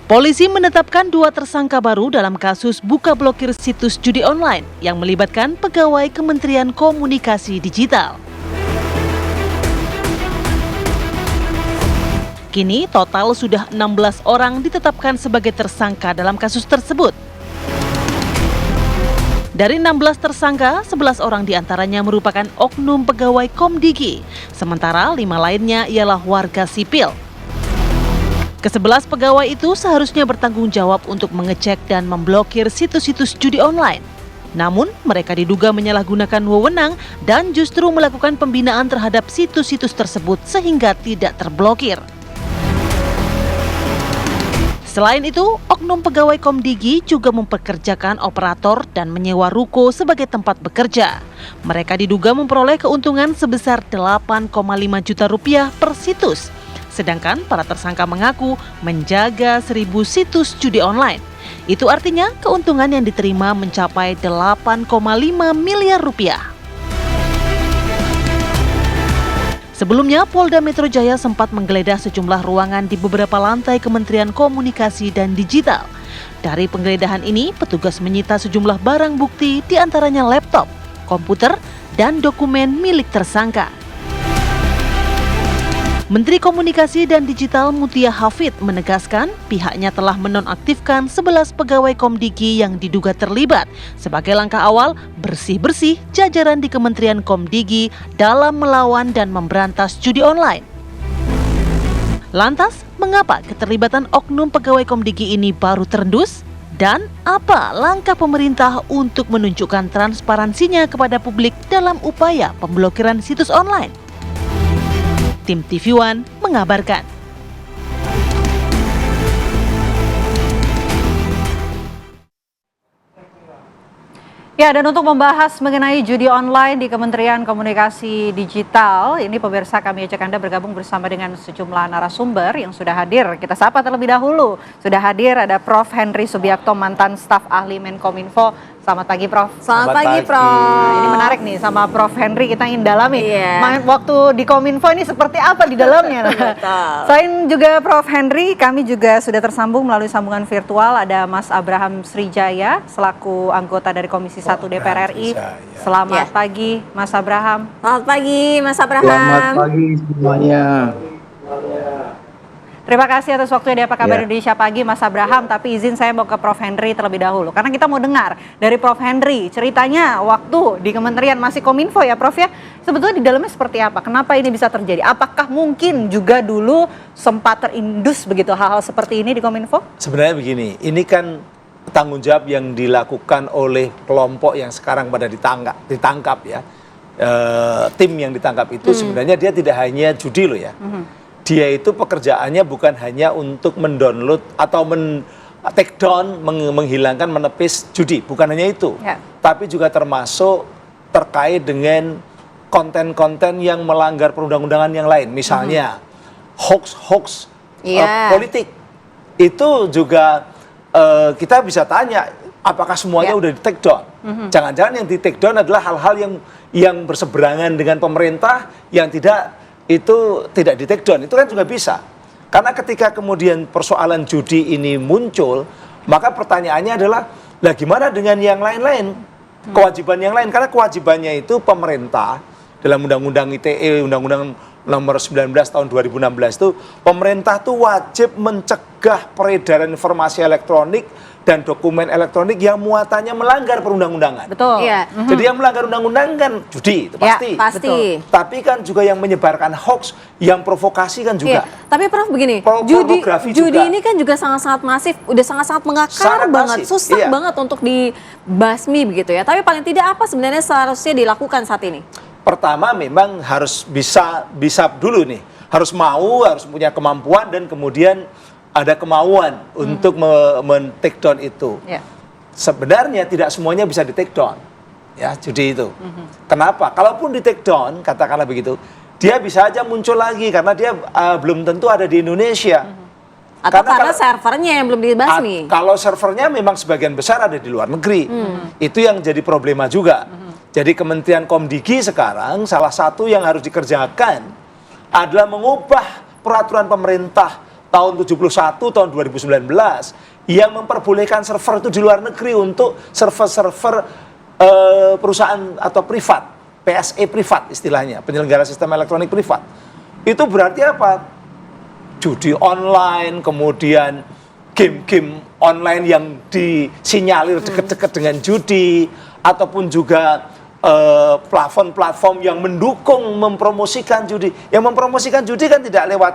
Polisi menetapkan 2 tersangka baru dalam kasus buka blokir situs judi online yang melibatkan pegawai Kementerian Komunikasi Digital. Kini total sudah 16 orang ditetapkan sebagai tersangka dalam kasus tersebut. Dari 16 tersangka, 11 orang diantaranya merupakan oknum pegawai Komdigi, sementara 5 lainnya ialah warga sipil. Ke-11 pegawai itu seharusnya bertanggung jawab untuk mengecek dan memblokir situs-situs judi online. Namun, mereka diduga menyalahgunakan wewenang dan justru melakukan pembinaan terhadap situs-situs tersebut sehingga tidak terblokir. Selain itu, oknum pegawai Komdigi juga mempekerjakan operator dan menyewa ruko sebagai tempat bekerja. Mereka diduga memperoleh keuntungan sebesar 8,5 juta rupiah per situs. Sedangkan para tersangka mengaku menjaga 1.000 situs judi online. Itu artinya keuntungan yang diterima mencapai 8,5 miliar rupiah. Sebelumnya, Polda Metro Jaya sempat menggeledah sejumlah ruangan di beberapa lantai Kementerian Komunikasi dan Digital. Dari penggeledahan ini, petugas menyita sejumlah barang bukti, diantaranya laptop, komputer, dan dokumen milik tersangka. Menteri Komunikasi dan Digital Mutia Hafid menegaskan pihaknya telah menonaktifkan 11 pegawai Komdigi yang diduga terlibat sebagai langkah awal bersih-bersih jajaran di Kementerian Komdigi dalam melawan dan memberantas judi online. Lantas, mengapa keterlibatan oknum pegawai Komdigi ini baru terendus? Dan apa langkah pemerintah untuk menunjukkan transparansinya kepada publik dalam upaya pemblokiran situs online? Tim TV One mengabarkan. Ya, dan untuk membahas mengenai judi online di Kementerian Komunikasi Digital, ini pemirsa kami ajak Anda bergabung bersama dengan sejumlah narasumber yang sudah hadir. Kita sapa terlebih dahulu. Sudah hadir ada Prof. Henry Subiakto, mantan staf ahli Menkominfo. Selamat pagi, Prof. Selamat pagi, Prof. Ini menarik nih, sama Prof. Henry kita ingin dalami. Waktu di Kominfo ini seperti apa di dalamnya? Selain juga Prof. Henry, kami juga sudah tersambung melalui sambungan virtual. Ada Mas Abraham Srijaya, selaku anggota dari Komisi 1 DPR RI. Selamat pagi, Mas Abraham. Selamat pagi, Mas Abraham. Selamat pagi semuanya. Terima kasih atas waktunya di Apa Kabar Indonesia Pagi, Mas Abraham. Tapi izin saya mau ke Prof. Henry terlebih dahulu. Karena kita mau dengar dari Prof. Henry, ceritanya waktu di Kementerian masih Kominfo ya Prof ya. Sebetulnya di dalamnya seperti apa? Kenapa ini bisa terjadi? Apakah mungkin juga dulu sempat terindus begitu hal-hal seperti ini di Kominfo? Sebenarnya begini, ini kan tanggung jawab yang dilakukan oleh kelompok yang sekarang pada ditangkap ya. Tim yang ditangkap itu sebenarnya dia tidak hanya judi loh ya. Dia itu pekerjaannya bukan hanya untuk mendownload atau take down, menghilangkan, menepis judi, bukan hanya itu. Tapi juga termasuk terkait dengan konten-konten yang melanggar perundang-undangan yang lain. Misalnya hoax politik. Itu juga kita bisa tanya, apakah semuanya udah di take down? Jangan-jangan yang di take down adalah hal-hal yang berseberangan dengan pemerintah yang tidak di take down, itu kan juga bisa. Karena ketika kemudian persoalan judi ini muncul, maka pertanyaannya adalah, lah gimana dengan yang lain-lain? Kewajiban yang lain, karena kewajibannya itu pemerintah dalam Undang-Undang ITE, Undang-Undang nomor 19 tahun 2016 itu, pemerintah tuh wajib mencegah peredaran informasi elektronik dan dokumen elektronik yang muatannya melanggar perundang-undangan. Betul. Jadi yang melanggar undang-undang kan judi, itu pasti. Pasti. Betul. Tapi kan juga yang menyebarkan hoax, yang provokasi kan juga. Tapi Prof begini, judi ini kan juga sangat-sangat masif, udah sangat-sangat mengakar banget, susah banget untuk dibasmi begitu ya. Tapi paling tidak apa sebenarnya seharusnya dilakukan saat ini? Pertama memang harus bisa dulu nih, harus mau, harus punya kemampuan dan kemudian ada kemauan untuk men-take down itu. Sebenarnya tidak semuanya bisa di-take down, ya judi itu. Kenapa? Kalaupun di-take down, katakanlah begitu, dia bisa aja muncul lagi karena dia belum tentu ada di Indonesia. Atau karena servernya yang belum dibasmi. Kalau servernya memang sebagian besar ada di luar negeri, itu yang jadi problema juga. Jadi Kementerian Komdigi sekarang salah satu yang harus dikerjakan adalah mengubah peraturan pemerintah tahun 71, tahun 2019 yang memperbolehkan server itu di luar negeri untuk server-server perusahaan atau privat, PSE privat istilahnya, penyelenggara sistem elektronik privat. Itu berarti apa? Judi online, kemudian game-game online yang disinyalir dekat-dekat dengan judi, ataupun juga platform-platform yang mendukung mempromosikan judi. Yang mempromosikan judi kan tidak lewat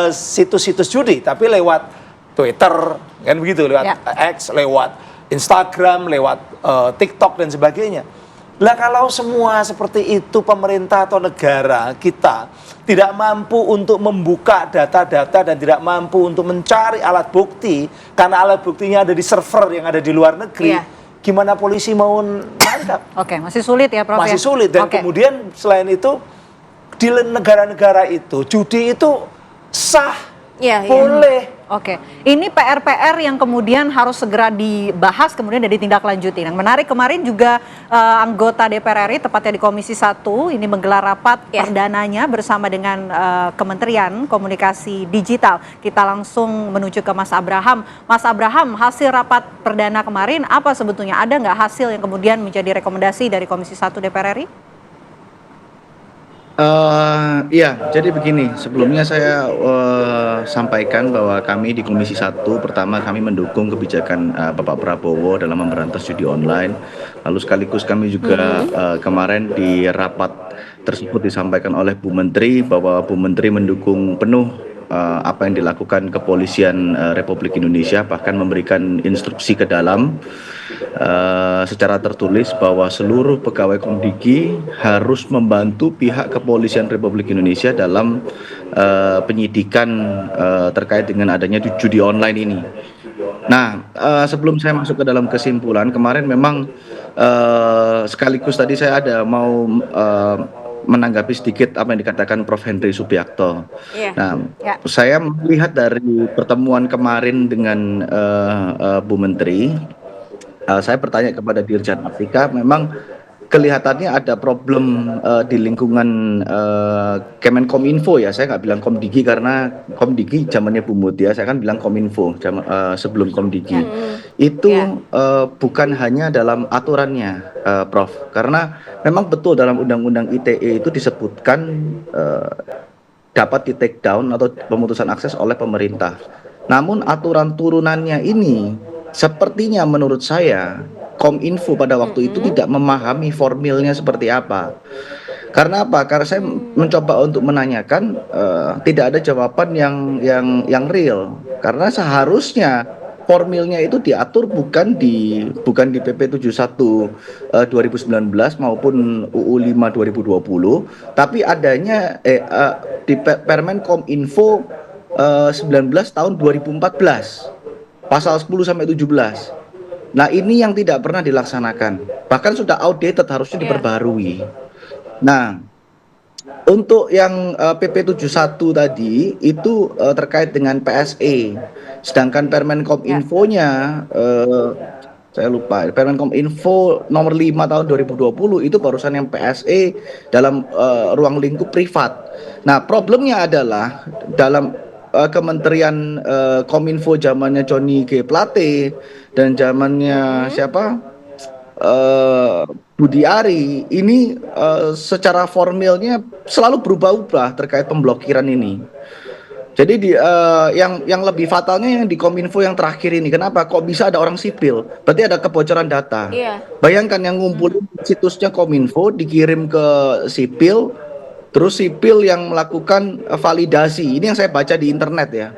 situs-situs judi, tapi lewat Twitter, kan begitu, lewat X, lewat Instagram, lewat TikTok dan sebagainya. Lah kalau semua seperti itu pemerintah atau negara kita tidak mampu untuk membuka data-data dan tidak mampu untuk mencari alat bukti karena alat buktinya ada di server yang ada di luar negeri, gimana polisi mau nangkap? Oke, masih sulit ya Prof? Masih sulit, dan kemudian selain itu di negara-negara itu judi itu sah, boleh. Oke, ini PR-PR yang kemudian harus segera dibahas, kemudian dari ditindaklanjuti. Yang menarik kemarin juga anggota DPR RI, tepatnya di Komisi 1, ini menggelar rapat perdananya bersama dengan Kementerian Komunikasi Digital. Kita langsung menuju ke Mas Abraham. Mas Abraham, hasil rapat perdana kemarin apa sebetulnya? Ada nggak hasil yang kemudian menjadi rekomendasi dari Komisi 1 DPR RI? Iya, jadi begini, sebelumnya saya sampaikan bahwa kami di Komisi 1 pertama kami mendukung kebijakan Bapak Prabowo dalam memberantas judi online. Lalu sekaligus kami juga kemarin di rapat tersebut disampaikan oleh Bu Menteri bahwa Bu Menteri mendukung penuh apa yang dilakukan Kepolisian Republik Indonesia, bahkan memberikan instruksi ke dalam secara tertulis bahwa seluruh pegawai Komdigi harus membantu pihak Kepolisian Republik Indonesia dalam penyidikan terkait dengan adanya judi online ini. Nah, sebelum saya masuk ke dalam kesimpulan, kemarin memang sekaligus tadi saya ada mau menanggapi sedikit apa yang dikatakan Prof. Henry Subiakto. Saya melihat dari pertemuan kemarin dengan Bu Menteri, saya bertanya kepada Dirjen Aptika, memang kelihatannya ada problem di lingkungan Kemenkominfo ya. Saya nggak bilang Komdigi karena Komdigi zamannya Bu Mutia, saya kan bilang Kominfo sebelum Komdigi. Itu bukan hanya dalam aturannya, Prof. Karena memang betul dalam Undang-Undang ITE itu disebutkan dapat di take down atau pemutusan akses oleh pemerintah. Namun aturan turunannya ini sepertinya menurut saya Kominfo pada waktu itu tidak memahami formilnya seperti apa. Karena apa? Karena saya mencoba untuk menanyakan, tidak ada jawaban yang real. Karena seharusnya formilnya itu diatur bukan di PP 71 2019 maupun UU 5 2020, tapi adanya di Permen Kominfo 19 tahun 2014 pasal 10 sampai 17. Nah, ini yang tidak pernah dilaksanakan. Bahkan sudah outdated, harusnya diperbarui. Nah, untuk yang PP 71 tadi itu terkait dengan PSE. Sedangkan Permen Kominfo-nya saya lupa. Permen Kominfo nomor 5 tahun 2020 itu barusan yang PSE dalam ruang lingkup privat. Nah, problemnya adalah dalam Kementerian Kominfo zamannya Johnny G. Plate dan zamannya siapa Budi Ari ini secara formilnya selalu berubah-ubah terkait pemblokiran ini. Jadi yang lebih fatalnya yang di Kominfo yang terakhir ini. Kenapa? Kok bisa ada orang sipil? Berarti ada kebocoran data. Bayangkan yang ngumpulin situsnya Kominfo dikirim ke sipil. Terus sipil yang melakukan validasi. Ini yang saya baca di internet ya.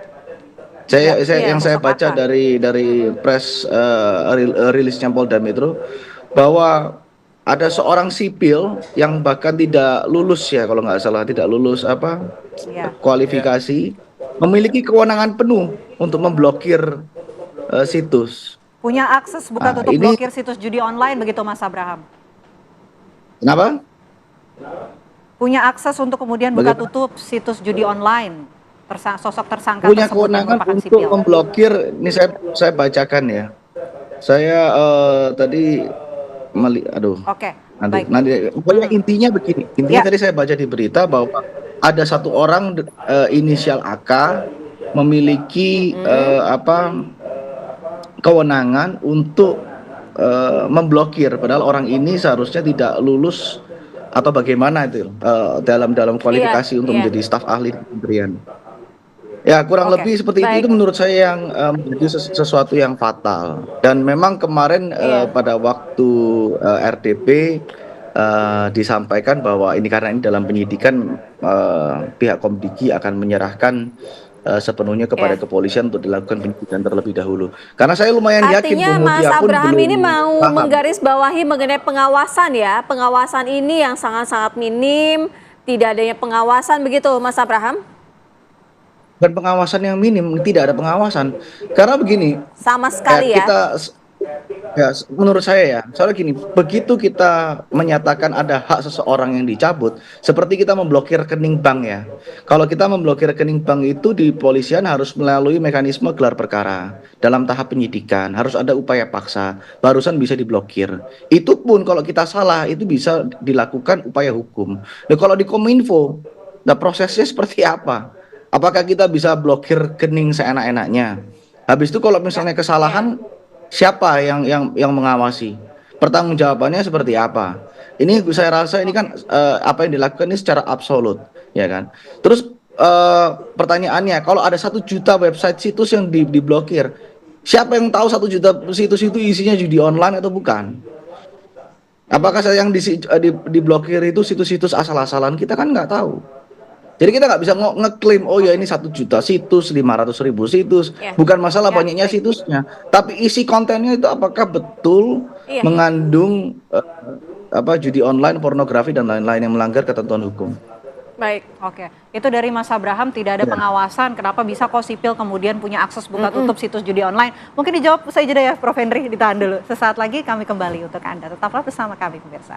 Yang saya baca dari press rilisnya Polda Metro bahwa ada seorang sipil yang bahkan tidak lulus ya, kalau nggak salah tidak lulus kualifikasi, memiliki kewenangan penuh untuk memblokir situs. Punya akses buka tutup blokir situs judi online begitu Mas Abraham? Kenapa? Punya akses untuk kemudian buka tutup situs judi online, sosok tersangka punya tersebut yang kewenangan merupakan untuk sipil. memblokir. Ini saya bacakan ya. Saya tadi nanti pokoknya intinya begini. Intinya tadi saya baca di berita bahwa ada satu orang inisial AK memiliki kewenangan untuk memblokir, padahal orang ini seharusnya tidak lulus atau bagaimana itu dalam kualifikasi untuk menjadi staf ahli kementerian. Ya kurang lebih seperti itu menurut saya yang menjadi sesuatu yang fatal. Dan memang kemarin pada waktu RDP disampaikan bahwa ini karena ini dalam penyidikan pihak Komdigi akan menyerahkan sepenuhnya kepada kepolisian untuk dilakukan penyidikan terlebih dahulu. Karena saya lumayan yakin artinya Mas Abraham ini mau menggarisbawahi mengenai pengawasan ya, pengawasan ini yang sangat-sangat minim, tidak adanya pengawasan begitu Mas Abraham? Dan pengawasan yang minim, tidak ada pengawasan. Karena begini, sama sekali menurut saya ya, soalnya gini, begitu kita menyatakan ada hak seseorang yang dicabut, seperti kita memblokir rekening bank ya. Kalau kita memblokir rekening bank itu di polisian harus melalui mekanisme gelar perkara. Dalam tahap penyidikan, harus ada upaya paksa, barusan bisa diblokir. Itu pun kalau kita salah, itu bisa dilakukan upaya hukum. Nah kalau di Kominfo, nah prosesnya seperti apa? Apakah kita bisa blokir rekening seenak-enaknya? Habis itu kalau misalnya kesalahan, siapa yang mengawasi? Pertanggungjawabannya seperti apa? Ini saya rasa ini kan apa yang dilakukan ini secara absolut, ya kan? Terus pertanyaannya, kalau ada 1 juta website situs yang diblokir, siapa yang tahu 1 juta situs itu isinya judi online atau bukan? Apakah yang diblokir itu situs-situs asal-asalan? Kita kan nggak tahu. Jadi kita nggak bisa ngeklaim, oh ya ini 1 juta situs, 500.000 situs. Bukan masalah banyaknya situsnya, tapi isi kontennya itu apakah betul mengandung judi online, pornografi dan lain-lain yang melanggar ketentuan hukum. Baik, oke. Itu dari Mas Abraham, tidak ada pengawasan, kenapa bisa kok sipil kemudian punya akses buka tutup situs judi online? Mungkin dijawab usai jeda ya Prof. Henry, ditahan dulu. Sesaat lagi kami kembali untuk Anda. Tetaplah bersama kami pemirsa.